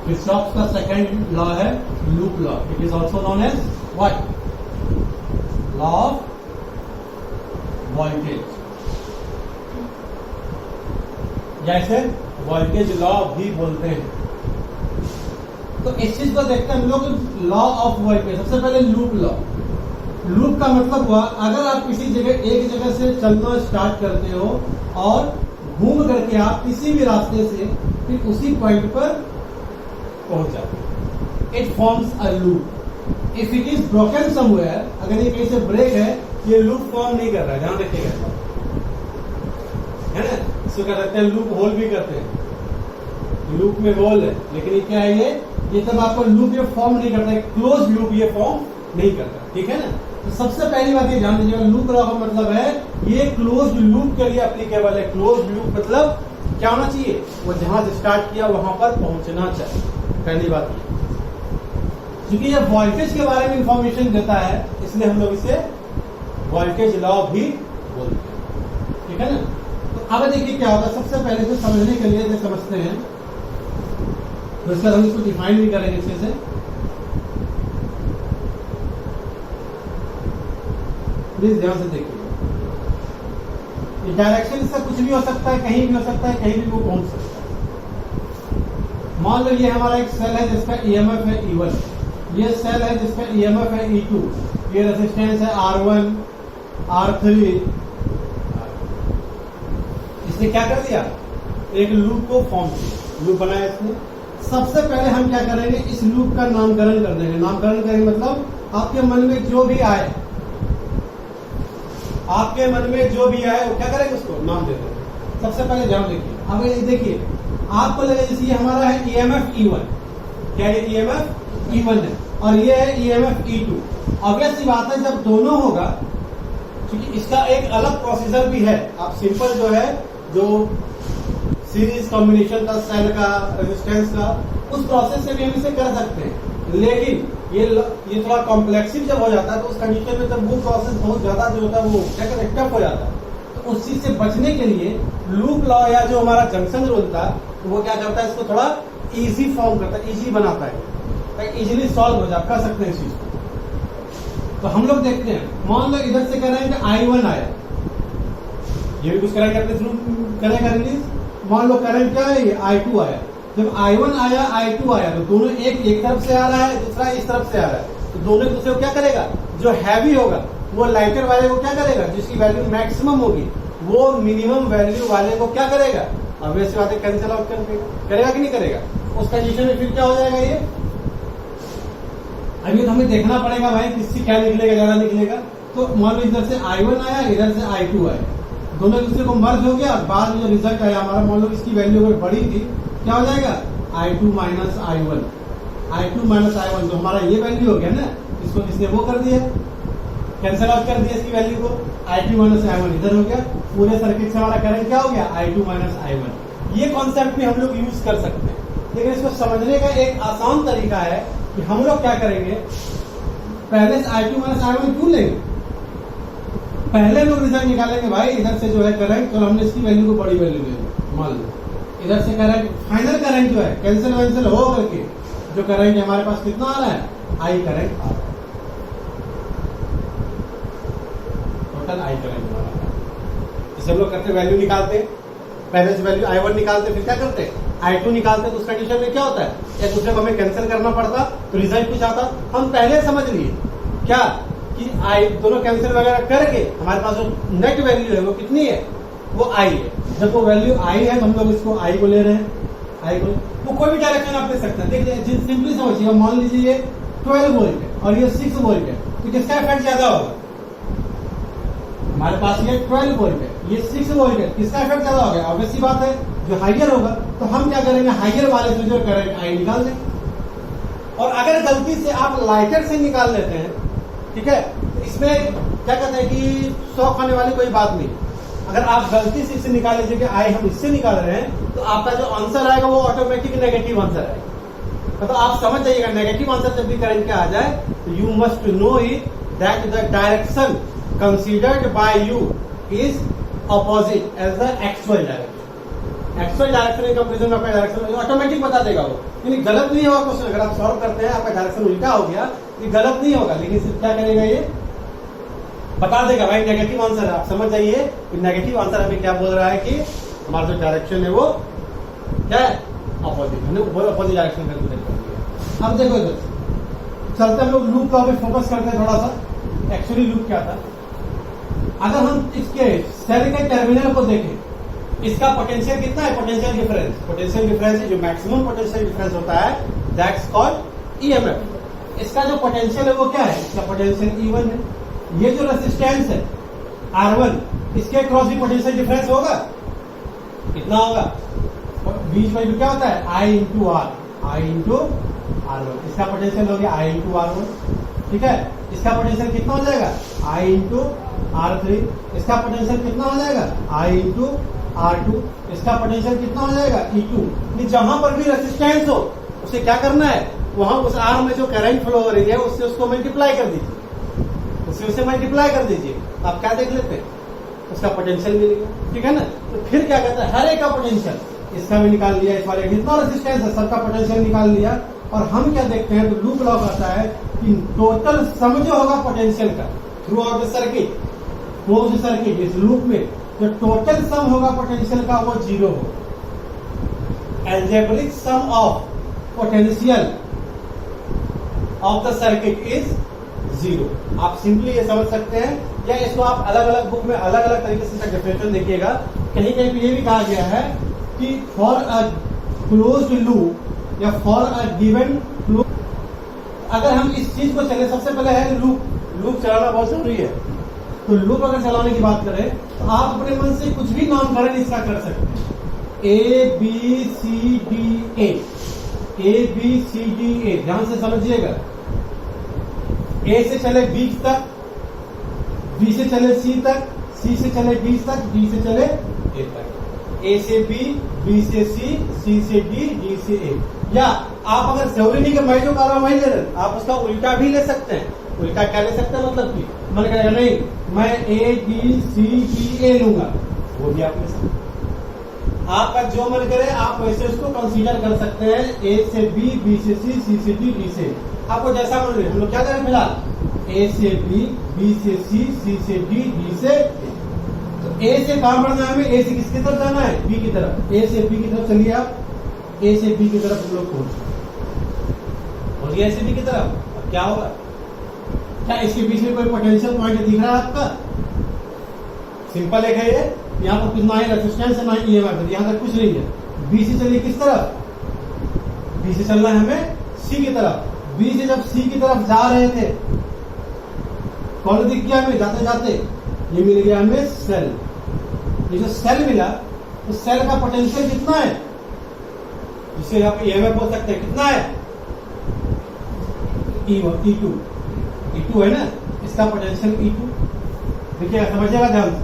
Kirchhoff का second law है loop law. It is also known as what? Law of voltage, या इसे voltage law भी बोलते हैं. तो इस चीज को देखते हैं हम लोग लॉ ऑफ वोल्टेज. सबसे पहले लूप लॉ. लूप का मतलब हुआ अगर आप किसी जगह एक जगह से चलना स्टार्ट करते हो और घूम करके आप किसी भी रास्ते से फिर उसी पॉइंट पर पहुंच जाते हो, it forms a loop. If it is broken somewhere, अगर ये कहीं से ब्रेक है, ये लूप फॉर्म नहीं कर रहा है. ध्यान रखिएगा, है ना. इसको क्या करते हैं, लूप होल भी करते हैं. लूप में होल है, लेकिन ये क्या है, ये तब आपको लूप ये फॉर्म नहीं करता है. क्लोज लूप ये फॉर्म नहीं करता. ठीक है ना. तो सबसे पहली बात ये ध्यान दीजिएगा, लूप लॉ का मतलब है ये क्लोज लूप के लिए एप्लीकेबल है. क्लोज लूप मतलब क्या होना चाहिए, वो जहां से स्टार्ट किया वहां पर पहुंचना चाहिए. पहली बात ये, क्योंकि ये वोल्टेज के बारे में इंफॉर्मेशन देता है, इसलिए हम लोग इसे वोल्टेज लॉ भी बोलते हैं. ठीक है ना. तो अब देखिए क्या होगा. सबसे पहले तो समझने के लिए समझते हैं, तो इसका हम इसको डिफाइन भी करेंगे अच्छे से. प्लीज ध्यान से देखिए. डायरेक्शन इसका कुछ भी हो सकता है, कहीं भी हो सकता है, कहीं भी वो पहुंच सकता है. मान लो ये हमारा एक सेल है जिसका ईएमएफ है E1. ये सेल है जिसका ईएमएफ है E2. ये रेजिस्टेंस है R1, R3. इसने क्या कर दिया, एक लूप को फॉर्म किया, लूप बनाया इसने. सबसे पहले हम क्या करेंगे, इस लूप का नामकरण कर देंगे. नामकरण करेंगे मतलब आपके मन में जो भी आए, आपके मन में जो भी आए वो क्या करेंगे, उसको नाम दे देंगे. सबसे पहले ध्यान देखिए. अब ये देखिए, आपको लगे जैसे ये हमारा है ईएमएफ E1. क्या ये ईएमएफ E1 है और ये है ईएमएफ E2. ऑब्वियस सी बात है जब दोनों होगा, क्योंकि इसका एक अलग प्रोसीजर भी है. आप सिंपल जो है, जो सीरीज कॉम्बिनेशन का, सेल का, रेजिस्टेंस का, उस प्रोसेस से भी हम इसे कर सकते हैं. लेकिन ये थोड़ा कॉम्प्लेक्सिव जब हो जाता है तो उस कंडीशन में तब वो प्रोसेस बहुत ज्यादा जो होता है वो क्या कहते हैं, टफ हो जाता है. तो उस चीज से बचने के लिए लूप लॉ या जो हमारा जंक्शन रूल था, तो वो क्या करता है, इसको थोड़ा इजी फॉर्म करता है, इजी बनाता है, ताकि इजीली सॉल्व हो जाए, कर सकते हैं इस चीज को. तो हम लोग देखते हैं, मान लो इधर से कह रहे हैं कि I1 आया, ये भी कुछ करेंगे अपने थ्रू करेगा रिलीज. मान लो करंट क्या है, ये I2 आया. जब I1 आया, I2 आया, तो दोनों एक तरफ से आ रहा है, दूसरा इस तरफ से आ रहा है. तो दोनों एक दूसरे को क्या करेगा, जो हैवी होगा वो लाइटर वाले को क्या करेगा, जिसकी वैल्यू मैक्सिमम होगी वो मिनिमम वैल्यू वाले को क्या करेगा, अब वैसी बातें कैंसिल आउट करेगा कि नहीं करेगा. उस कंडीशन में फिर क्या हो जाएगा, ये अभी तो हमें देखना पड़ेगा भाई किससे क्या निकलेगा, ज्यादा निकलेगा. तो मान लो इधर से I1 आया, इधर से I2 आया, दोनों एक दूसरे को मर्ज हो गया. बाद में जो रिजल्ट आया हमारा, मान लो इसकी वैल्यू अगर बड़ी थी, क्या हो जाएगा, I2 minus I1. I2 minus I1 तो हमारा ये वैल्यू हो गया ना, इसको किसने वो कर दिया, कैंसिल आउट कर दिया इसकी वैल्यू को. I2 माइनस I1 इधर हो गया. पूरे सर्किट से हमारा करंट क्या हो गया, I2 माइनस I1. ये कॉन्सेप्ट भी हम लोग यूज कर सकते हैं, लेकिन इसको समझने का एक आसान तरीका है कि हम लोग क्या करेंगे, पहले से I2 माइनस I1 क्यों लेंगे, पहले लोग रिजल्ट निकालेंगे. भाई इधर से जो है करंट, तो हमने इसकी वैल्यू को बड़ी वैल्यू ले ली. मान लो इधर से करंट, फाइनल करंट जो है कैंसिल वैंसिल हो करके जो करंट हमारे पास कितना आ रहा है, I करंट आ रहा है, टोटल I करंट आ रहा है. इसे हम लोग करते वैल्यू निकालते, पहले से वैल्यू I1 निकालते, फिर क्या करते I2 निकालते. तो उस कंडीशन में क्या होता है, एक दूसरे को हमें कैंसिल करना पड़ता, तो रिजल्ट कुछ आता. हम पहले समझ लिए क्या कि दोनों कैंसिल वगैरह करके हमारे पास जो नेट वैल्यू है वो कितनी है, वो I है. जब वो वैल्यू I है तो हम लोग इसको I को ले रहे हैं. I को वो कोई भी डायरेक्शन आप ले सकते हैं. देखिए सिंपली समझिएगा, मान लीजिए ये 12 वोल्ट है और ये 6 वोल्ट है, तो किसका इफेक्ट ज्यादा होगा, हमारे पास ये 12 वोल्ट है, ये 6 वोल्ट है, किसका इफेक्ट ज्यादा होगा, ऑब्वियस सी बात है जो हाइयर होगा. तो हम क्या करेंगे, हाइयर वाले से जो करंट I निकाल दें. और अगर गलती से आप लाइटर से निकाल लेते हैं, ठीक है, तो इसमें क्या कहते हैं कि शौक होने वाली कोई बात नहीं. अगर आप गलती से इससे निकाल लीजिए कि I हम इससे निकाल रहे हैं, तो आपका जो आंसर आएगा वो ऑटोमेटिक नेगेटिव आंसर आएगा. तो आप समझ जाइएगा, नेगेटिव आंसर जब भी करंट का आ जाए, तो you must know it that the direction considered by you is opposite as the actual direction. Actual actual direction in comparison में आपका डायरेक्शन ऑटोमेटिक बता देगा वो, यानी गलत नहीं होगा क्वेश्चन। अगर आप सॉल्व करते हैं आपका डायरेक्शन उल्टा हो गया, ये गलत नहीं होगा, लेकिन सिर्फ क्या करेगा ये बता देगा भाई नेगेटिव आंसर है। आप समझ जाइए कि नेगेटिव आंसर हमें क्या बोल रहा है कि हमारा जो डायरेक्शन है वो क्या है, अपोजिट, हमने अपोजिट डायरेक्शन में कर दिया। अब देखो इधर चलते हम लोग लूप लॉ पे फोकस करते हैं थोड़ा सा। एक्चुअली लूप क्या था, अगर हम इसके सेल के टर्मिनल को देखें, इसका पोटेंशियल कितना है, पोटेंशियल डिफरेंस, पोटेंशियल डिफरेंस जो मैक्सिमम पोटेंशियल डिफरेंस होता है दैट्स कॉल्ड ईएमएफ। इसका जो पोटेंशियल है वो क्या है, इसका पोटेंशियल E1 है। ये जो रेजिस्टेंस है R1, इसके क्रॉस भी पोटेंशियल डिफरेंस होगा, कितना होगा, बीच में क्या होता है I इंटू R1, इसका पोटेंशियल हो गया I इंटू R1, ठीक है। इसका पोटेंशियल कितना हो जाएगा I इंटू R3, इसका पोटेंशियल कितना हो जाएगा I इंटू R2, इसका पोटेंशियल कितना हो जाएगा E2। जहां पर भी रेजिस्टेंस हो उसे क्या करना है, वहां उस R में जो करंट फ्लो हो रही है उससे उसको मल्टीप्लाई कर दीजिए, उसे मल्टीप्लाई कर दीजिए। आप क्या देख लेते हैं, उसका पोटेंशियल मिल गया, ठीक है ना। तो फिर क्या कहता है, हर एक का पोटेंशियल, इसका भी निकाल लिया, इस वाले जितना रेजिस्टेंस है सबका पोटेंशियल निकाल लिया। और हम क्या देखते हैं, तो लूप लॉ कहता है कि टोटल सम जो होगा पोटेंशियल का through out the circuit, closed circuit, इस लूप में जो टोटल सम होगा पोटेंशियल का वो 0 होगा। Algebraic sum of potential of the circuit is 0। आप सिंपली ये समझ सकते हैं, या इसको आप अलग अलग बुक में अलग अलग तरीके से इसका डेफिनेशन देखिएगा। कहीं कहीं पे ये भी कहा गया है कि फॉर अ क्लोज्ड लूप या फॉर अ गिवन लूप, अगर हम इस चीज को चले, सबसे पहले है लूप चलाना बहुत जरूरी है। तो लूप अगर चलाने की बात करें तो आप अपने मन से कुछ भी नामकरण इसका कर सकते हैं, ABCDA, ध्यान से समझिएगा। A से चले B तक, B से चले C तक, C से चले D तक, D से चले A तक, A से B, B से C, C से D, D से A। या आप अगर जरूरी नहीं कि मैं जो कर रहा हूं वही ले रहे, आप उसका उल्टा भी ले सकते हैं। उल्टा क्या ले सकते हैं, मतलब कि मन करेगा नहीं मैं ABCDA लूंगा, वो भी आप ले सकते हैं। आपका जो मन करे आप वैसे उसको कंसीडर कर सकते हैं, A से B, B से C, C से D, D से आपको जैसा मन रहे। हम लोग क्या करें फिलहाल, A से B, B से C, C से D, D से तो A से कहां बढ़ना है हमें, A से किसकी तरफ जाना है, B की तरफ। A से B की तरफ चलिए आप, A से B की तरफ हम लोग पहुंच गए, A से B की तरफ। अब क्या होगा, क्या इसके बीच में कोई पोटेंशियल पॉइंट दिख रहा है आपका, सिंपल एक है ये, यहाँ पर कुछ ना ही रेजिस्टेंस है ना ही ईएमएफ, यहाँ तक कुछ नहीं है। बी से चलिए किस तरफ, बी से चलना है हमें सी की तरफ। बी से जब सी की तरफ जा रहे थे कौन दिख गया हमें, जाते जाते ये मिल गया हमें सेल। ये जो सेल मिला तो सेल का पोटेंशियल कितना है, जिसे यहाँ पे ईएमएफ बोल सकते हैं, कितना है E2 है ना, इसका पोटेंशियल E2। देखिए समझिएगा ध्यान से,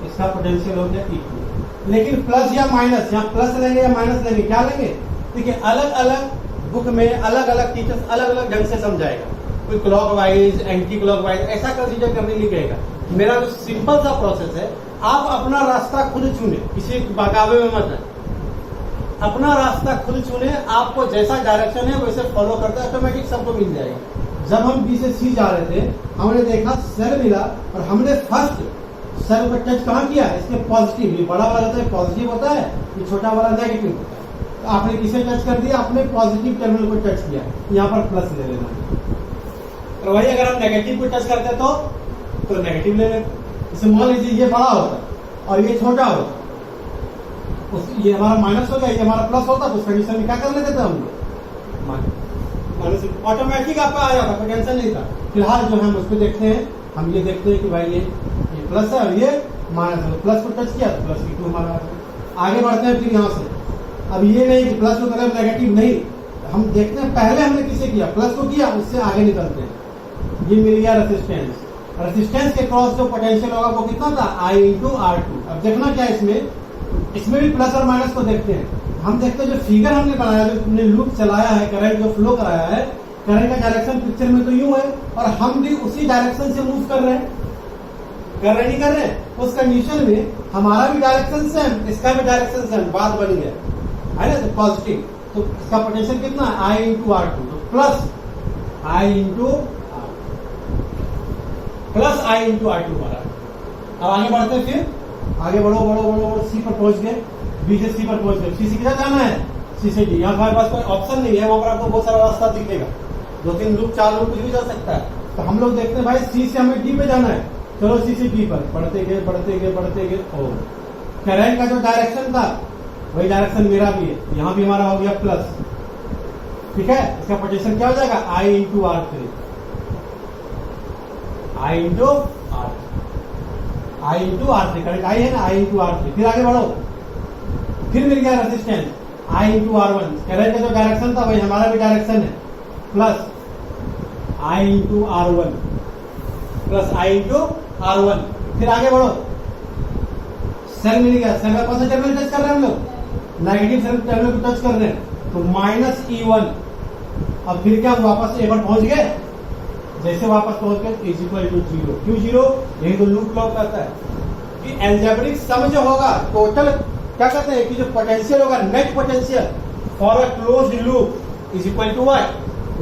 इसका पोटेंशियल हो गया E2। लेकिन प्लस या माइनस, यहाँ प्लस लेंगे या माइनस लेंगे, क्या लेंगे, देखिए अलग अलग बुक में अलग अलग टीचर्स अलग अलग ढंग से समझाएगा। कोई clock wise, anti clock wise ऐसा कंसीडर करने लिखेगा। मेरा जो सिंपल सा प्रोसेस है, आप अपना रास्ता खुद चुने, किसी बहकावे में मत है, अपना रास्ता खुद चुने। आपको जैसा डायरेक्शन है वैसे फॉलो करते ऑटोमेटिक सबको मिल जाएगा। जब हम बी से सी जा रहे थे, हमने देखा सेल मिला और हमने फर्स्ट सेल को टच कहाँ किया, इसके पॉजिटिव, ये बड़ा वाला होता है पॉजिटिव होता है, ये छोटा वाला नेगेटिव होता है। तो आपने किसे टच कर दिया, आपने पॉजिटिव टर्मिनल को टच किया, यहाँ पर प्लस ले लेना। और वही अगर हम नेगेटिव को टच करते तो नेगेटिव ले लेते। जैसे मान लीजिए ये बड़ा होता और ये छोटा होता, ये हमारा माइनस हो गया, ये हमारा प्लस होता, तो उस कंडीशन में क्या कर लेते थे हम लोग, माइनस ऑटोमेटिक आपका आ जाता, कोई टेंशन नहीं था। फिलहाल जो हम उसको देखते हैं, हम ये देखते हैं कि भाई ये प्लस है और ये माइनस है, प्लस को टच किया तो प्लस की 2 हमारा आगे बढ़ते हैं। फिर यहाँ से अब ये नहीं कि प्लस को करें नेगेटिव, नहीं, हम देखते हैं पहले हमने किसे किया, प्लस को किया, उससे आगे निकलते हैं। ये मिल गया रेजिस्टेंस, रेजिस्टेंस के क्रॉस जो पोटेंशियल होगा वो कितना था, I इंटू R2। अब देखना क्या इसमें भी प्लस और माइनस को देखते हैं। हम देखते हैं जो फिगर हमने बनाया, जो हमने लूप चलाया है, करंट जो फ्लो कराया है, करंट का डायरेक्शन पिक्चर में तो यूं है और हम भी उसी डायरेक्शन से मूव कर रहे हैं। कर रहे नहीं कर रहे? उस कंडीशन में हमारा भी डायरेक्शन सेम, इसका भी डायरेक्शन सेम, बात बन गया है ना, तो पॉजिटिव। तो इसका पोटेंशियल कितना है? I into R two, plus I into R two हमारा। अब आगे बढ़ते हैं, फिर आगे बढ़ो बढ़ो बढ़ो बढ़ो, सी पर पहुंच गए, बी से सी पर पहुंच गए। सी से किधर जाना है? सी से डी। यहाँ हमारे पास कोई ऑप्शन नहीं है, वहां पर आपको बहुत सारा रास्ता दिखेगा, 2-3 लूप 4 लूप कुछ भी जा सकता है। तो हम लोग देखते हैं भाई सी से हमें डी पे जाना है, चलो सी से डी पर बढ़ते गए बढ़ते गए बढ़ते गए। ओ करंट का जो डायरेक्शन था वही डायरेक्शन मेरा भी है, यहाँ भी हमारा हो गया प्लस, ठीक है। इसका पोटेंशियल क्या हो जाएगा? I into R three, I into R three, current I है ना, I इंटू आर थ्री। फिर आगे बढ़ो, फिर मिल गया resistance I into R one. Current का जो डायरेक्शन था वही हमारा भी डायरेक्शन है, plus I into R one, plus I into R one. फिर आगे बढ़ो, सेल मिल गया, सेल का कौन सा टर्मिनल टच कर रहे हैं हम लोग? नेगेटिव सेल टर्मिनल को टच कर रहे हैं, तो माइनस E1। अब फिर क्या, वापस ए पर पहुंच गए, जैसे वापस पहुंच गए इज इक्वल टू जीरो। क्यों जीरो? यही तो लूप लॉ कहता है कि एल्जेब्रिक सम जो होगा टोटल, क्या कहते हैं कि जो पोटेंशियल होगा, net potential for a closed loop is equal to what?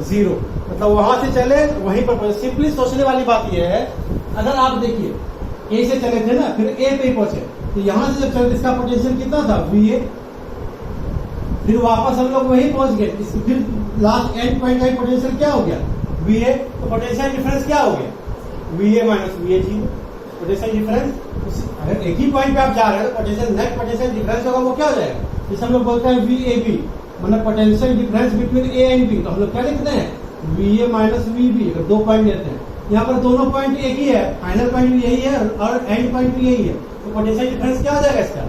Zero. मतलब वहां से चले वहीं पर। सिंपली सोचने वाली बात यह है, अगर आप देखिए ए से चले थे ना, फिर ए पे पहुंचे, तो यहां से जब चले इसका पोटेंशियल कितना था? VA। फिर वापस हम लोग वहीं पहुंच गए, फिर लास्ट एंड पॉइंट का पोटेंशियल क्या हो गया? VA। तो पोटेंशियल डिफरेंस क्या हो गया? VA minus VA zero. Potential difference, अगर एक ही पॉइंट पे आप जा रहे हैं तो पोटेंशियल नेट पोटेंशियल डिफरेंस होगा, वो क्या हो जाएगा? जैसे हम लोग बोलते हैं VAB, मतलब potential difference between A and B, तो हम लोग क्या लिखते हैं? VA minus VB। अगर 2 पॉइंट लेते हैं, यहाँ पर दोनों पॉइंट एक ही है, फाइनल पॉइंट भी यही है और एंड पॉइंट भी यही है, तो पोटेंशियल डिफरेंस क्या हो जाएगा इसका?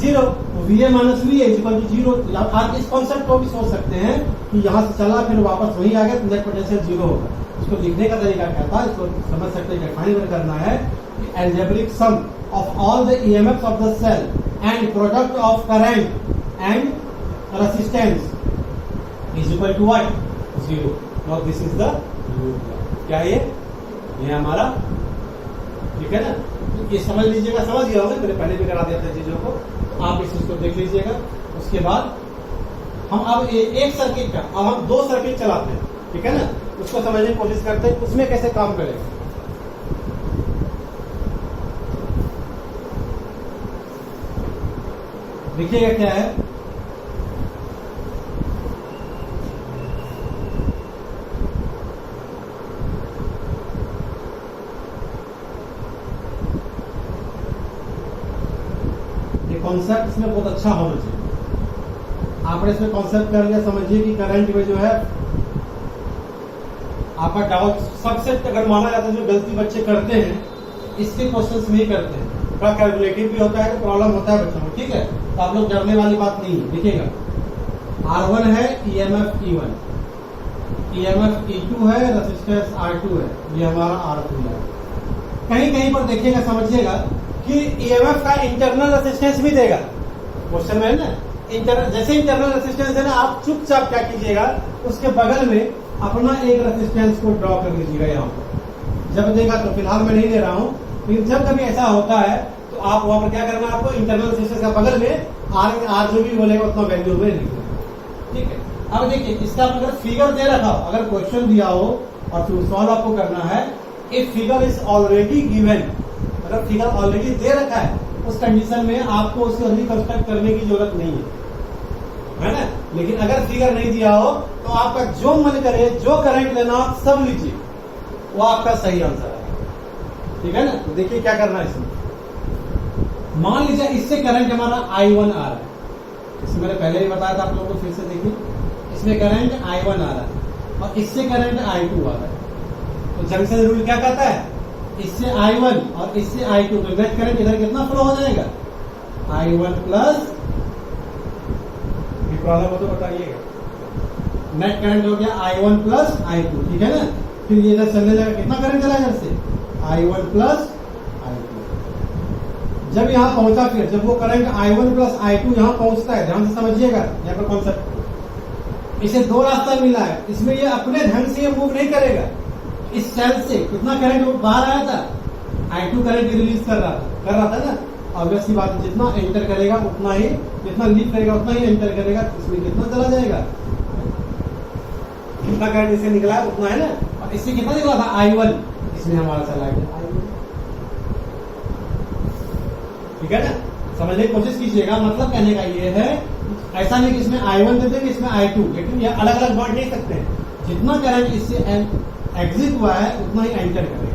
Zero. VA minus VA equal to zero. आप इस कॉन्सेप्ट को भी सोच सकते हैं कि यहाँ से चला फिर वापस वहीं आ गया तो नेट पोटेंशियल जीरो होगा। इसको लिखने का तरीका क्या था, इसको समझ सकते हैं, फाइंड करना है कि algebraic sum of all the EMFs of the cell and product of current and resistance is equal to what? Zero. Now this is the loop. क्या ये हमारा, ठीक है ना? ये समझ लीजिएगा, समझ गया होगा, मैंने पहले भी करा दिया था चीजों को, आप इस चीज को देख लीजिएगा। उसके बाद हम अब एक सर्किट का, अब हम 2 सर्किट चलाते हैं, ठीक है ना? उसको समझने की कोशिश करते हैं उसमें कैसे काम करेगा। देखिएगा क्या है, कॉन्सेप्ट इसमें बहुत अच्छा होना चाहिए। आपने इसमें कॉन्सेप्ट कर लिया, समझिए कि करंट में जो है आपका डाउट सबसे, अगर माना जाता है जो गलती बच्चे करते हैं इसके क्वेश्चंस नहीं करते हैं, थोड़ा कैलकुलेटिव भी होता है, प्रॉब्लम होता है बच्चों को, ठीक है? तो आप लोग डरने वाली बात नहीं है। देखिएगा, R1 है, EMF E1, EMF E2 है, रेजिस्टेंस R2 है, ये हमारा R3 है। कहीं कहीं पर देखिएगा, समझिएगा कि EMF का इंटरनल रेजिस्टेंस भी देगा, क्वेश्चन में है ना, जैसे इंटरनल रेजिस्टेंस है ना, आप चुपचाप क्या कीजिएगा, उसके बगल में अपना एक रेजिस्टेंस को ड्रॉ कर लीजिएगा यहाँ पर। जब देगा तो फिलहाल मैं नहीं दे रहा हूँ, लेकिन जब कभी ऐसा होता है तो आप वहां पर क्या करना है, आपको इंटरनल रेजिस्टेंस का बगल में आर जो भी बोलेगा उतना वैल्यू में लिखना, ठीक है? अब देखिए, इसका अगर फिगर दे रखा हो, अगर क्वेश्चन दिया हो और फिर सॉल्व आपको करना है, if figure is already given, अगर फिगर ऑलरेडी दे रखा है, उस कंडीशन में आपको उसको रिकंस्ट्रक्ट करने की जरूरत नहीं है ना? लेकिन अगर फिगर नहीं दिया हो तो आपका जो मन करे, जो करंट लेना हो सब लीजिए, वो आपका सही आंसर है, ठीक है ना? तो देखिए क्या करना है इसमें। मान लीजिए इससे करंट हमारा I1 आ रहा है, इसमें मैंने पहले ही बताया था आप लोगों को, फिर से देखिए, इसमें करंट I1 आ रहा है और इससे करंट I2 आ रहा है। तो जंक्शन रूल क्या कहता है, इससे I1 और इससे I2, तो नेट करंट इधर कितना फ्लो हो जाएगा? I1 प्लस, प्रॉब्लम हो तो बताइएगा, नेट करंट हो गया I1 प्लस I2, ठीक है ना? फिर ये इधर चलने लगा, कितना करंट चला इधर से? I1 plus I2। जब यहाँ पहुंचा, फिर जब वो करंट I1 प्लस I2 यहाँ पहुंचता है, ध्यान से समझिएगा यहाँ पर कॉन्सेप्ट, इसे 2 रास्ता मिला है, इसमें ये अपने ढंग से ये मूव नहीं करेगा। इस सेल से कितना करंट बाहर आया था? I2 करंट रिलीज कर रहा था ना। ऑब्वियस सी बात है, जितना एंटर करेगा उतना ही, जितना लीव करेगा उतना ही एंटर करेगा, इसमें कितना चला जाएगा, कितना करंट इससे निकला है उतना है ना। और इससे कितना निकला था I1, इसमें हमारा चला गया I1। ठीक है ना, समझने की कोशिश कीजिएगा। मतलब कहने का ये है, ऐसा नहीं कि इसमें I1 दे देंगे इसमें I2, लेकिन ये अलग अलग बांट नहीं सकते हैं। जितना करंट इससे एग्जिट हुआ है उतना ही एंटर करेगा।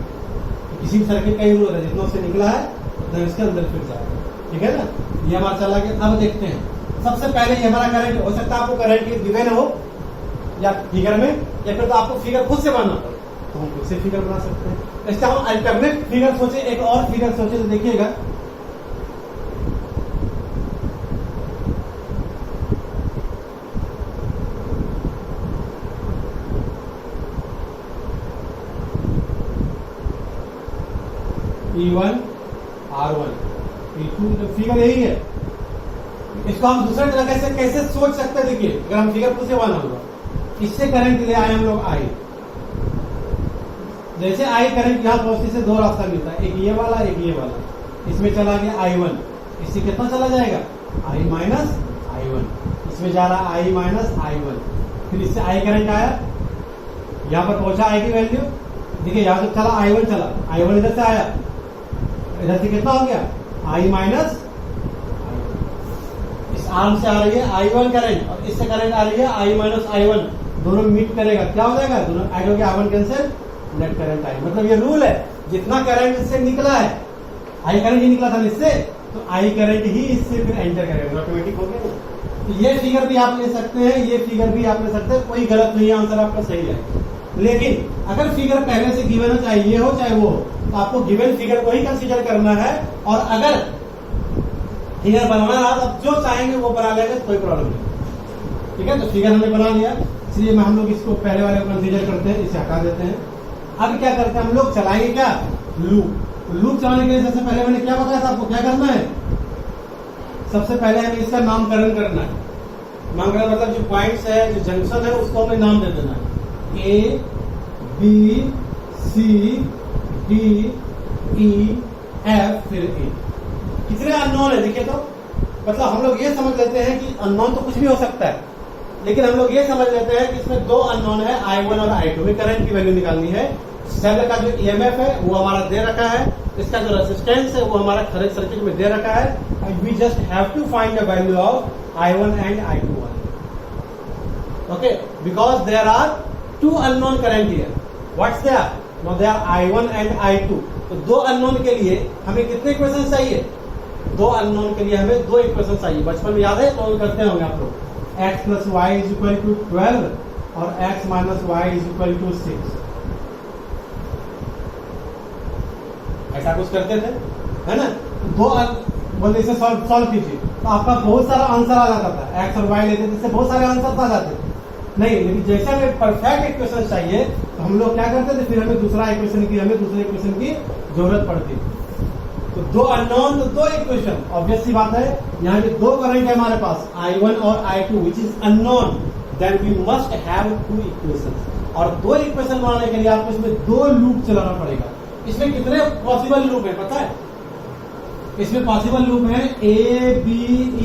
किसी भी सर्किट का ही रूल है, जितना उससे निकला है उतना इसके अंदर फिर जाएगा। ठीक है ना, ये हमारा चला गया। अब देखते हैं, सबसे पहले ये हमारा करंट, हो सकता है आपको करंट गिवन हो या फिगर में, या फिर तो आपको फिगर खुद से बनाना पड़े, तो हम खुद से फिगर बना सकते हैं। इसका हम अल्टरनेट फिगर सोचे, एक और फिगर सोचे तो देखिएगा। E1 R1 E2, तो फिगर यही है। इसको हम दूसरे तरीके से कैसे सोच सकते हैं, देखिए अगर हम फिगर खुद से बना होगा, इससे करंट ले आए हम लोग I, जैसे I करंट यहाँ पहुंचने से दो रास्ता मिलता है, एक ये वाला एक ये वाला। इसमें चला गया I1, इससे कितना चला जाएगा I माइनस I1, इसमें जा रहा I माइनस I1। फिर इससे I करंट आया, यहाँ पर पहुंचा I की वैल्यू, देखिए यहाँ से चला I1, चला I1 इधर से आया, इधर से कितना हो गया I माइनस I1। इस आर्म से आ रही है I1 करंट और इससे करंट आ रही है I माइनस I1, दोनों मीट करेगा, क्या हो जाएगा, दोनों ऐड हो गया, I1 cancel, net current I। मतलब ये रूल है, जितना करंट इससे निकला है, I करंट ही निकला था इससे, तो I करंट ही इससे फिर एंटर करेगा, ऑटोमेटिक हो गया ना। तो ये फिगर भी आप ले सकते हैं, ये फिगर भी आप ले सकते हैं, कोई गलत नहीं है, आंसर आपका सही है। लेकिन अगर फिगर पहले से गिवन हो, चाहे ये हो चाहे वो हो, तो आपको गिवन फिगर को ही कंसीडर करना है। और अगर फिगर बनाना रहा तो आप जो चाहेंगे वो बना लेंगे, कोई प्रॉब्लम नहीं। ठीक है, तो फिगर हमने बना लिया, इसलिए हम लोग इसको पहले वाले को कंसीडर करते हैं, इसे हटा देते हैं। अब क्या करते हैं हम लोग, चलाएंगे क्या, लूप। लूप चलाने के लिए सबसे पहले मैंने क्या बताया था आपको, क्या करना है, सबसे पहले हमें इसका नामकरण करना है। नामकरण मतलब जो पॉइंट्स है, जो जंक्शन है, उसको हमें नाम दे देना है, A B C D E F फिर A। कितने अननोन है देखिए, तो मतलब हम लोग ये समझ लेते हैं कि अननोन तो कुछ भी हो सकता है, लेकिन हम लोग ये समझ लेते हैं कि इसमें दो अननोन है, I1 और I2 में करंट की वैल्यू निकालनी है। सेल का जो EMF है वो हमारा दे रखा है, इसका जो रेजिस्टेंस है वो हमारा करंट सर्किट में दे रखा है, and we just have to find the value of I1 and I2। Okay, because there are two unknown current here. What's there? Now there are I1 and I2. तो दो unknown के लिए हमें कितने इक्वेशन चाहिए, दो अननोन के लिए हमें दो इक्वेशन चाहिए। बचपन में याद है, तो करते होंगे आप लोग, x plus y is equal to 12 और x minus y is equal to 6, ऐसा कुछ करते थे, है ना। दो बोलते इसे सॉल्व कीजिए, तो आपका बहुत सारा आंसर आ जाता था, x और y लेते थे, इससे बहुत सारे आंसर आ जाते थे। नहीं, लेकिन जैसे हमें परफेक्ट इक्वेशन चाहिए तो हम लोग क्या करते थे, फिर हमें दूसरा इक्वेशन की, हमें दूसरे इक्वेशन की जरूरत पड़ती थी। तो दो अननोन तो दो इक्वेशन, ऑब्वियस सी बात है, यहाँ पे दो करंट है हमारे पास I1 और I2 which is unknown, then we must have two equation. और दो इक्वेशन बनाने के लिए आपको इसमें दो लूप चलाना पड़ेगा। इसमें कितने पॉसिबल लूप है पता है, इसमें पॉसिबल लूप है A B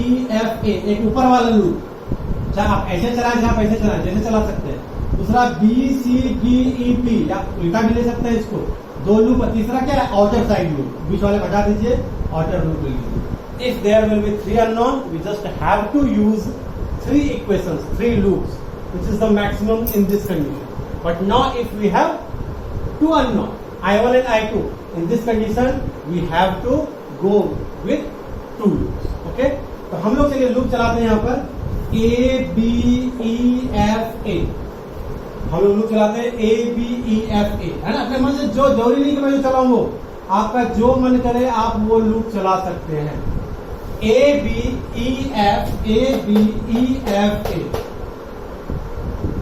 E F A, एक ऊपर वाला लूप, चाहे आप ऐसे चलाएं चाहे आप ऐसे चलाएं, जैसे चला सकते हैं। दूसरा B C D E P, या उल्टा भी ले सकते हैं इसको, दो लूप। तीसरा क्या है, आउटर साइड लूप, बीच वाले हटा दीजिए, आउटर लूप ले लीजिए। If there will be three unknown, we just have to use three equations, three loops, which is the maximum in this condition. But now if we have two unknown I1 and I2, in this condition we have to go with two loops. Okay, तो हम लोग चलिए loop चलाते हैं यहाँ पर A B E F A, हम लोग लूप चलाते हैं A B E F A, है ना। अपने मन से जो जरूरी नहीं कि मैं जो चलाऊं वो, आपका जो मन करे आप वो लूप चला सकते हैं। A B E F A B E F A,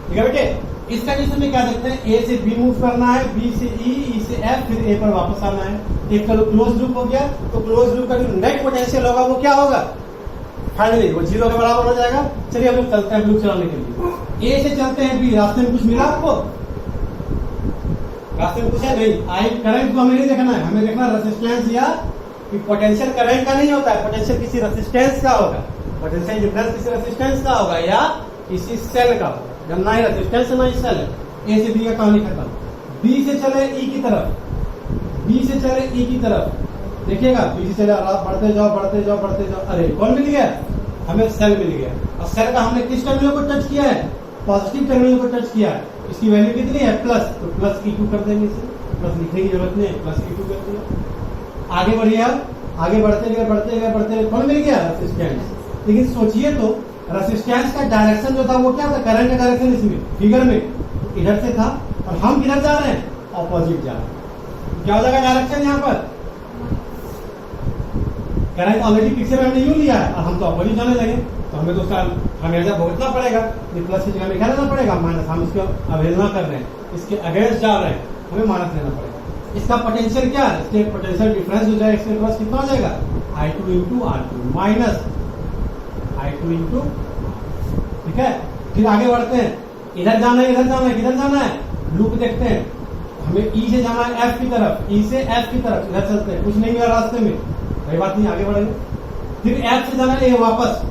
ठीक है बेटे। इस कंडीशन में क्या देखते हैं, A से B मूव करना है, B से E, E से F, फिर A पर वापस आना है। एक का क्लोज लूप हो गया, तो क्लोज लूप का जो नेट पोटेंशियल होगा वो क्या होगा, फाइनली वो 0 के बराबर हो जाएगा। चलिए हम लोग चलते हैं लूप चलाने के लिए। A से चलते हैं B, रास्ते में कुछ मिला आपको, रास्ते में कुछ है नहीं। आई करंट को हमें नहीं देखना है, हमें देखना रेजिस्टेंस या पोटेंशियल करंट का नहीं होता है, पोटेंशियल किसी रेजिस्टेंस का होगा, पोटेंशियल डिफरेंस किसी रेजिस्टेंस का होगा या किसी सेल का होगा। जब ना ही रेजिस्टेंस ना ही सेल है। ए से बी का कहानी खत्म। बी से चले ई की तरफ, बी से चले ई की तरफ, देखिएगा बी से चले बढ़ते जाओ बढ़ते जाओ बढ़ते जाओ, अरे कौन मिल गया? हमें सेल मिल गया। और सेल का हमने किस टर्मिनल को टच किया है? पॉजिटिव टर्मिनल को टच किया है। इसकी वैल्यू कितनी है? प्लस, तो प्लस E2 कर देंगे इसे, प्लस लिखने की जरूरत नहीं है, प्लस E2 कर दिया। आगे बढ़िए आप, आगे बढ़ते गए बढ़ते गए बढ़ते गए, कौन मिल गया? रेसिस्टेंस। लेकिन सोचिए तो रेसिस्टेंस का डायरेक्शन जो था वो क्या था? करंट का डायरेक्शन इसमें फिगर में इधर से था और हम किधर जा रहे हैं? ऑपोजिट जा रहे हैं। क्या हो जाएगा डायरेक्शन यहाँ पर? करंट ऑलरेडी पिक्चर में हमने यूं लिया है और हम तो ऑपोजिट जाने लगे, तो हमें तो उसका हमेशा भुगतना पड़ेगा। प्लस की जगह में क्या लेना पड़ेगा? माइनस। हम इसको अवहेलना कर रहे हैं, इसके अगेंस्ट जा रहे हैं, हमें माइनस लेना पड़ेगा। इसका पोटेंशियल क्या है? इसके पोटेंशियल डिफरेंस हो जाएगा, इसके पास कितना हो जाएगा? I2 into R2 minus I2 into, ठीक है। फिर आगे बढ़ते हैं, इधर जाना है, इधर जाना है, किधर जाना है? लूप देखते हैं, हमें E से जाना है F की तरफ, E से F की तरफ, इधर चलते हैं, कुछ नहीं हुआ रास्ते में, कोई बात नहीं, आगे बढ़ेंगे। फिर F से जाना है वापस,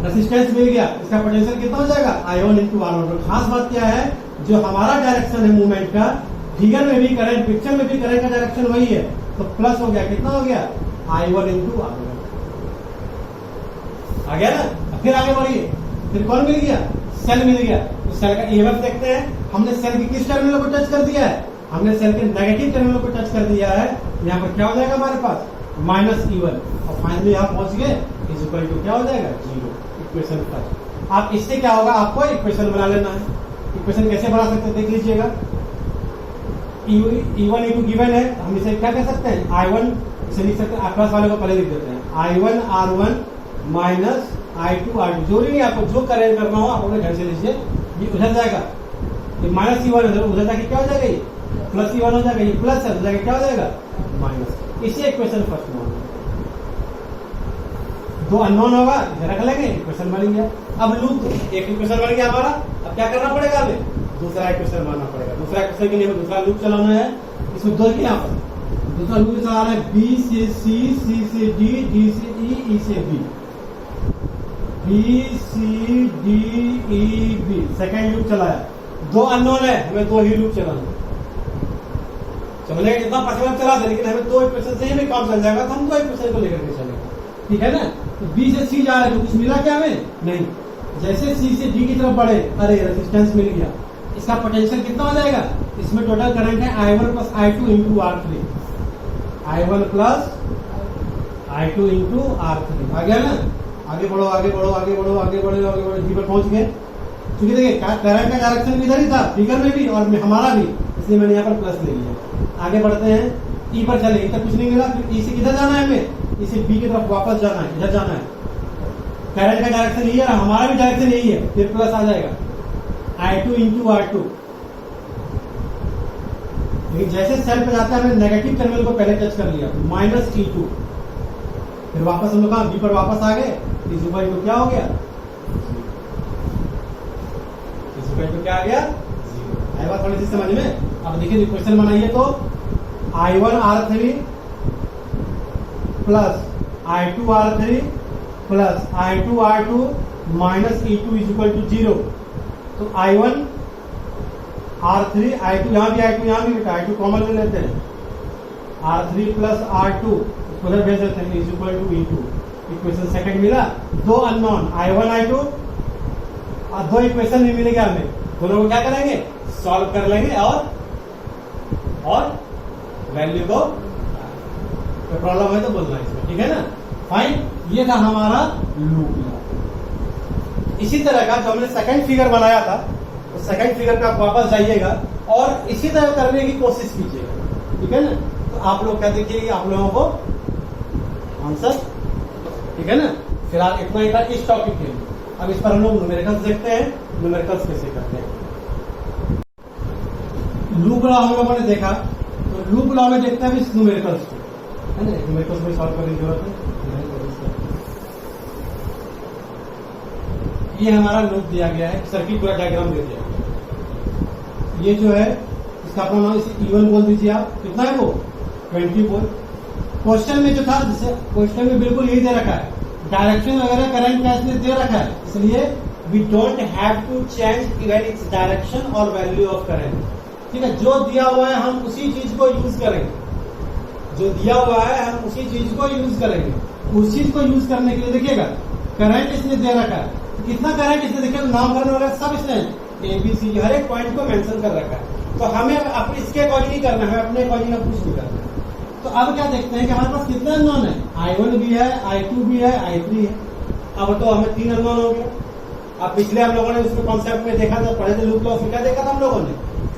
रेसिस्टेंस मिल गया, इसका पोटेंशियल कितना हो जाएगा? I1 into R1। तो खास बात क्या है, जो हमारा डायरेक्शन है मूवमेंट का, फिगर में भी करंट, पिक्चर में भी करंट का डायरेक्शन वही है, तो प्लस हो गया, कितना हो गया? I1 इंटू R1 आ गया ना। फिर आगे बढ़िए, फिर कौन मिल गया? सेल मिल गया। तो सेल का ईएमएफ देखते हैं, हमने सेल के किस टर्मिनल को टच कर दिया है? हमने सेल के नेगेटिव टर्मिनल को टच कर दिया है। यहाँ पर क्या हो जाएगा हमारे पास? माइनस E1, और फाइनली आप पहुंच गए इज इक्वल टू क्या हो जाएगा? 0। Equation first. आप इससे क्या होगा, आपको इक्वेशन बना लेना है। इक्वेशन कैसे बना सकते हैं देख लीजिएगा। E1 E2 गिवन है, हम इसे क्या कह सकते हैं? I1 इसे लिख सकते हैं, प्लस वाले को पहले लिख देते हैं, I1 R1 minus I2 R2। जरूरी नहीं आपको जो करेक्ट करना हो आप अपने घर से लीजिए। ये उधर जाएगा, ये माइनस E1 उधर जाके क्या हो जाएगा? ये प्लस E1 हो जाएगा, ये प्लस है, उधर जाके क्या हो जाएगा? माइनस। इसे इक्वेशन फर्स्ट मान, दो अननोन होगा, इसे रख लेंगे, इक्वेशन बन गया। अब लूप, एक इक्वेशन बन गया हमारा, अब क्या करना पड़ेगा? हमें दूसरा इक्वेशन बनाना पड़ेगा। दूसरा इक्वेशन के लिए हमें दूसरा लूप चलाना है। इसमें दो यहाँ पर दूसरा लूप चलाना है, B से C, C से D, D से E, E से B, B C D E B। Second loop चलाया, दो अननोन है, हमें दो ही लूप चलाना है। चलेगा कितना पॉसिबल चला दे, लेकिन हमें दो इक्वेशन से ही हमें काम चल जाएगा, तो हम दो इक्वेशन को लेकर के चलेंगे, ठीक है ना। तो B से C जा रहे हैं, तो कुछ मिला क्या हमें? नहीं। जैसे C से D की तरफ बढ़े, अरे रेजिस्टेंस मिल गया, इसका पोटेंशियल कितना हो जाएगा? इसमें टोटल करंट है I1 plus I2 into R3, I1 plus I2 into R3। आ गया ना। आगे बढ़ो आगे बढ़ो आगे बढ़ो आगे बढ़ो आगे बढ़ो, जी पर पहुंच गए। क्योंकि देखिए करंट का डायरेक्शन भी इधर ही था, फिगर में भी और हमारा भी, इसलिए मैंने यहाँ पर प्लस ले लिया। आगे बढ़ते हैं, E पर चले, इधर कुछ नहीं मिला, फिर E से किधर जाना है हमें? इसे B की तरफ वापस जाना है, इधर जाना है। करंट का डायरेक्शन यही है, हमारा भी डायरेक्शन यही है, फिर प्लस आ जाएगा I2 इंटू R2। लेकिन जैसे सेल पे जाता है, हमने नेगेटिव टर्मिनल को पहले टच कर लिया, माइनस E2। फिर वापस हम लोग B पर वापस आ गए, इस ऊपर को क्या हो गया? इस ऊपर को क्या आ गया? 0। आई बात थोड़ी सी समझ में। अब देखिए इक्वेशन बनाइए तो I1 R3 plus I2 R3 plus I2 R2 minus E2 is equal to 0। तो I1 R3 I2, यहाँ भी I2 यहाँ भी बेटा I2 कॉमन ले लेते हैं, R3 प्लस R2 उधर भेज देते हैं, is equal to E2। Equation second मिला। दो अननोन I1 I2 और दो इक्वेशन भी मिल गया हमें, दोनों को क्या करेंगे? सॉल्व कर लेंगे और वैल्यू को, तो प्रॉब्लम है तो बोलना इसमें, ठीक है ना। फाइन, ये था हमारा लूप। इसी तरह का जो हमने सेकंड फिगर बनाया था, तो सेकंड फिगर पे आप वापस जाइएगा और इसी तरह करने की कोशिश कीजिएगा, ठीक है ना। तो आप लोग क्या देखिए, आप लोगों को आंसर, ठीक है ना। फिलहाल इतना ही था इस टॉपिक के लिए। अब इस पर हम लोग न्यूमेरिकल्स देखते हैं, न्यूमेरिकल्स कैसे करते हैं। लूप लॉ हम लोगों ने देखा, तो लूप लॉ में देखते हैं इस न्यूमेरिकल्स को, है ना। न्यूमेरिकल्स में सॉल्व करने की जरूरत है। ये हमारा लूप दिया गया है, सर्किट पूरा डायग्राम दे दिया। ये जो है इसका अपना नाम इसे E1 बोल दीजिए आप। कितना है वो 20 वोल्ट। क्वेश्चन में जो था, जैसे क्वेश्चन में बिल्कुल यही दे रखा है, डायरेक्शन वगैरह करंट का इसलिए दे रखा है, इसलिए we don't have to change even its direction और वैल्यू ऑफ करंट। ठीक है, जो दिया हुआ है हम उसी चीज को यूज करेंगे, जो दिया हुआ है हम उसी चीज को यूज करेंगे। उस चीज को यूज करने के लिए देखिएगा करंट इसने दे रखा है, कितना करंट इसने देखिए नामकरण वगैरह सब इसने ABC हर एक पॉइंट को मेंशन कर रखा है। तो हमें अब इसके अकॉर्डिंग नहीं करना है, हमें अपने अकॉर्डिंग कुछ नहीं करना है। तो अब क्या देखते हैं कि हमारे पास कितने अननोन है, I1 भी है, I2 भी है, I3 है। अब तो हमें 3 अननोन हो गया। अब पिछले हम लोगों ने उसके कॉन्सेप्ट में देखा था, पढ़े थे लूप लॉ, क्या देखा था हम लोगों ने,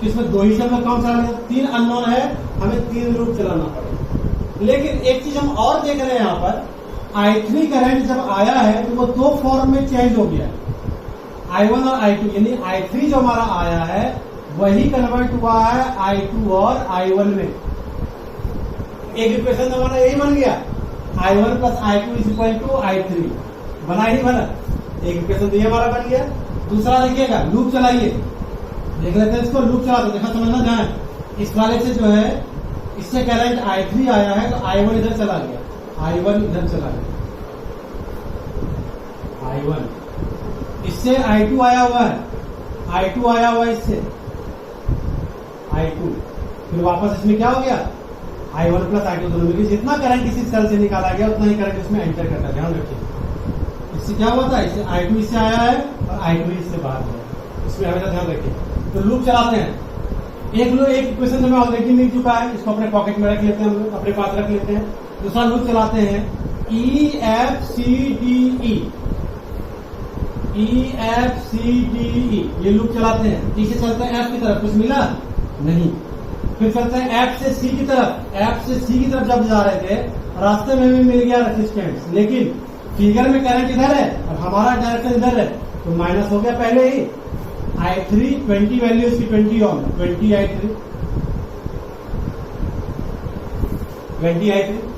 इसमें 2 ही से हम काम चला रहे, 3 अननोन है, हमें 3 लूप चलाना पड़ेगा। लेकिन एक चीज हम और देख रहे हैं यहाँ पर, I3 करंट जब आया है तो वो 2 फॉर्म में चेंज हो गया है, I1 और I2, यानी I3 जो हमारा आया है वही कन्वर्ट हुआ है I2 और I1 में। एक इक्वेशन हमारा यही बन गया, I1 plus I2 is equal to I3, बना ही नहीं बना, एक इक्वेशन तो ये हमारा बन गया। दूसरा देखिएगा, लूप चलाइए, देख लेते हैं इसको, लूप चला तो देखा समझना जाए, इस वाले से जो है इससे करंट I3 आया है तो I1 इधर चला गया, I1 इधर चला गया, I1 इससे I2 आया हुआ है, I2 आया हुआ है इससे I2, फिर वापस इसमें क्या हो गया I1 प्लस I2 दोनों में, जितना करंट किसी सेल से निकाला गया उतना ही करंट इसमें एंटर करता है, ध्यान रखिए। इससे क्या हुआ था, इससे I2 इससे आया है और I2 इससे बाहर गया, इसमें हमेशा ध्यान रखिए। तो लूप चलाते हैं, एक इक्वेशन हमें ऑलरेडी मिल चुका है, इसको अपने पॉकेट में रख लेते हैं, हम लोग अपने पास रख लेते हैं। दूसरा लूप चलाते हैं EFCDE, ये लूप चलाते हैं, पीछे चलते हैं F की तरफ, कुछ मिला नहीं, फिर चलते हैं F से C की तरफ, F से C की तरफ जब जा रहे थे रास्ते में भी मिल गया रेजिस्टेंस, लेकिन फिगर में करंट इधर है और हमारा डायरेक्शन इधर है तो माइनस हो गया पहले ही। I3 20 वैल्यू इसकी 20 ऑन, 20 I3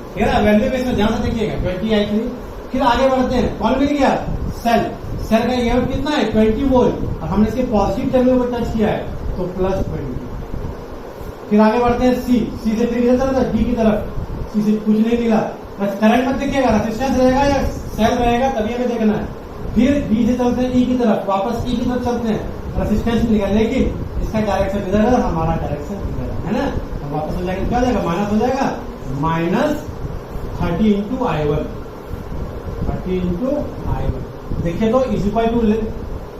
ठीक है ना, वैल्यू में इसमें ध्यान से देखिएगा 20 I3। फिर आगे बढ़ते हैं, कौन मिल गया सेल का ईएमएफ कितना है 20 वोल्ट और हमने इसके पॉजिटिव टर्मिनल को टच किया है तो प्लस 20। फिर आगे बढ़ते हैं सी से फिर इधर चलता है डी की तरफ, सी से कुछ नहीं मिला, बस करंट मत देखिएगा, रेजिस्टेंस रहेगा या सेल रहेगा तभी हमें देखना है। फिर डी से चलते हैं ई की तरफ, वापस ई की तरफ चलते हैं, रेजिस्टेंस मिलेगा, लेकिन इसका डायरेक्शन इधर है, हमारा डायरेक्शन इधर है ना, तो वापस हो जाएगा, क्या हो जाएगा माइनस हो जाएगा, -30 इंटू I1, 30 इंटू I1। देखिए तो is equal to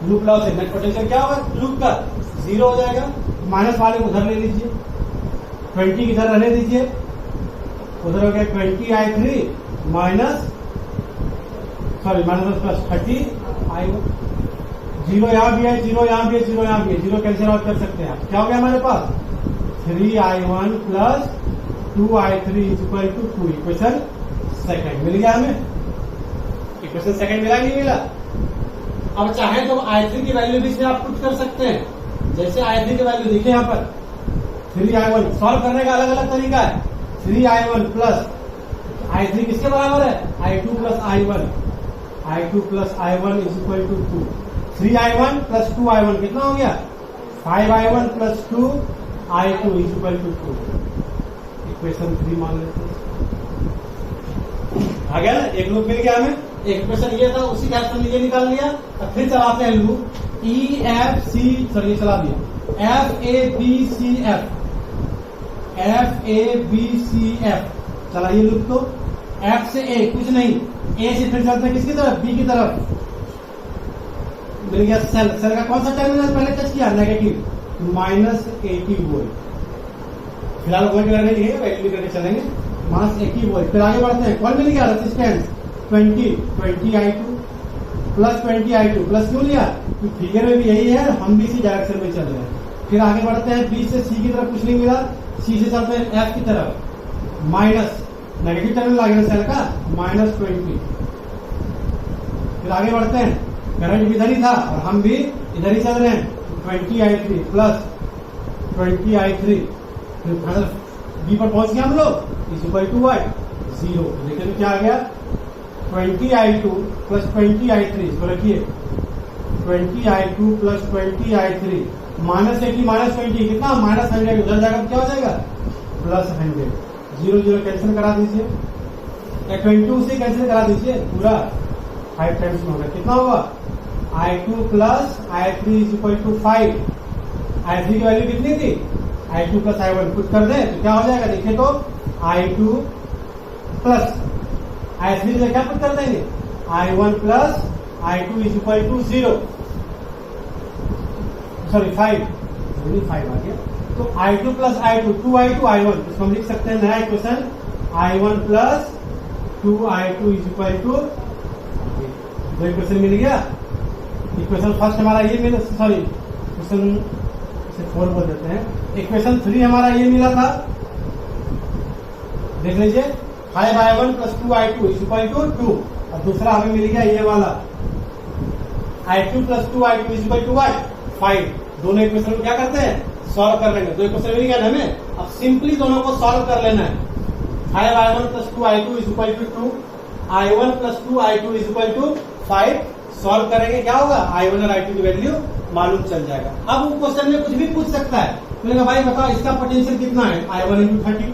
loop law से नेट पोटेंशियल क्या होगा लूप का 0 हो जाएगा, माइनस वाले को उधर ले लीजिए, 20 इधर रहने दीजिए, उधर हो गया 20 I3 माइनस प्लस 30 I1, 0 यहाँ भी है, 0 यहाँ भी है, 0 यहाँ भी है, 0 कैंसिल आउट कर सकते हैं आप, क्या हो गया हमारे पास 3I1 plus 2I3 is equal to 2। Equation second मिल गया हमें, इक्वेशन सेकंड मिला नहीं मिला। अब चाहे तो I3 की वैल्यू भी इसमें आप पुट कर सकते हैं, जैसे I3 की वैल्यू देखिए यहाँ पर 3I1, सॉल्व करने का अलग अलग तरीका है, 3I1 प्लस I3 किसके बराबर है I2 plus I1, I2 plus I1 is equal to 2, 3I1 plus 2I1 कितना हो गया 5I1 plus 2I2 is equal to 2। Equation 3 मान लेते हैं, आ गया ना, एक लूप मिल गया हमें, एक इक्वेशन ये था उसी का हमने ये निकाल लिया। अब फिर चलाते हैं लूप ये चला दिया FABCF, चलाइए लूप को, F से A कुछ नहीं, A से फिर चलते हैं किसकी तरफ B की तरफ, मिल गया सेल का कौन सा टर्मिनल पहले टच किया नेगेटिव, -80 वोल्ट, फिलहाल वोल्ट करने नहीं है, वैल्यू करके चलेंगे, -80 वोल्ट। फिर आगे बढ़ते हैं, कौन मिल गया resistance 20 I2 plus 20 I2 plus क्यों लिया, फिगर में भी यही है, हम भी इसी डायरेक्शन में चल रहे हैं। फिर आगे बढ़ते हैं, बी से सी की तरफ कुछ नहीं मिला, सी से चलते हैं एफ की तरफ, माइनस नेगेटिव टर्मिनल आ गया सेल का -20। फिर आगे बढ़ते हैं, करंट भी इधर ही था और हम भी इधर ही चल रहे हैं, 20 I3 प्लस 20 I3, फिर बी पर पहुंच गया हम लोग, इज इक्वल टू 0। देखिए तो क्या आ गया 20 I2 प्लस 20 I3, इसको रखिए 20 I2 प्लस 20 I3 -80 -20 कितना, -100 उधर जाएगा तो क्या हो जाएगा, +100। 0 0 कैंसिल करा दीजिए, 22 से कैंसिल करा दीजिए, पूरा 5 टाइम्स में होगा, कितना होगा, I2 plus I3 is equal to 5। I3 की वैल्यू कितनी थी, I2 प्लस I1 पुट कर दे तो क्या हो जाएगा, देखिए तो I2 प्लस I3 से क्या पुट कर देंगे, I1 plus I2 is equal to 0, sorry 5 आ गया। तो I2 plus I2 2I2 I1, इसको हम लिख सकते हैं नया equation I1 plus 2I2 is equal to, जो इक्वेशन मिल गया। इक्वेशन फर्स्ट हमारा ये मिला, सॉरी इक्वेशन 4 बोल देते हैं, इक्वेशन 3 हमारा ये मिला था, देख लीजिए 5I1 plus 2I2 is equal to 2, और दूसरा हमें मिल गया ये वाला I2 plus 2I2 is equal to 5। दोनों इक्वेशन को क्या करते हैं, सॉल्व कर लेंगे। दो इक्वेशन मिल गया ना हमें, अब सिंपली दोनों को सॉल्व कर लेना है। 5I1 plus 2I2 is equal to 2, I1 plus 2I2 is equal to 5। Solve करेंगे क्या होगा, I1 और I2 की वैल्यू मालूम चल जाएगा। अब वो क्वेश्चन में कुछ भी पूछ सकता है, बोलेगा भाई बताओ इसका पोटेंशियल कितना है, I1 इंटू 30,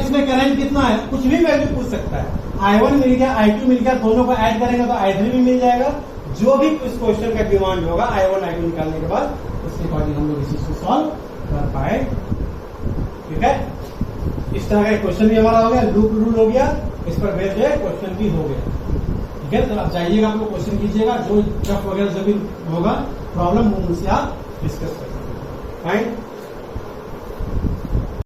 इसमें करंट कितना है, कुछ भी वैल्यू पूछ सकता है। I1 मिल गया, I2 मिल गया, दोनों को ऐड करेंगे तो I3 भी मिल जाएगा। जो भी इस क्वेश्चन का डिमांड होगा I1 I2 निकालने के बाद, उसके अकॉर्डिंग हम लोग इस चीज को सॉल्व कर पाए। ठीक है, इस तरह का क्वेश्चन भी हमारा हो गया, लूप रूल हो गया, इस पर बेस्ड है क्वेश्चन भी हो गया। ठीक है, तो आप जाइएगा, आप लोग क्वेश्चन कीजिएगा, जो टफ वगैरह जो भी होगा प्रॉब्लम उनसे आप डिस्कस कर सकते हैं। फाइन।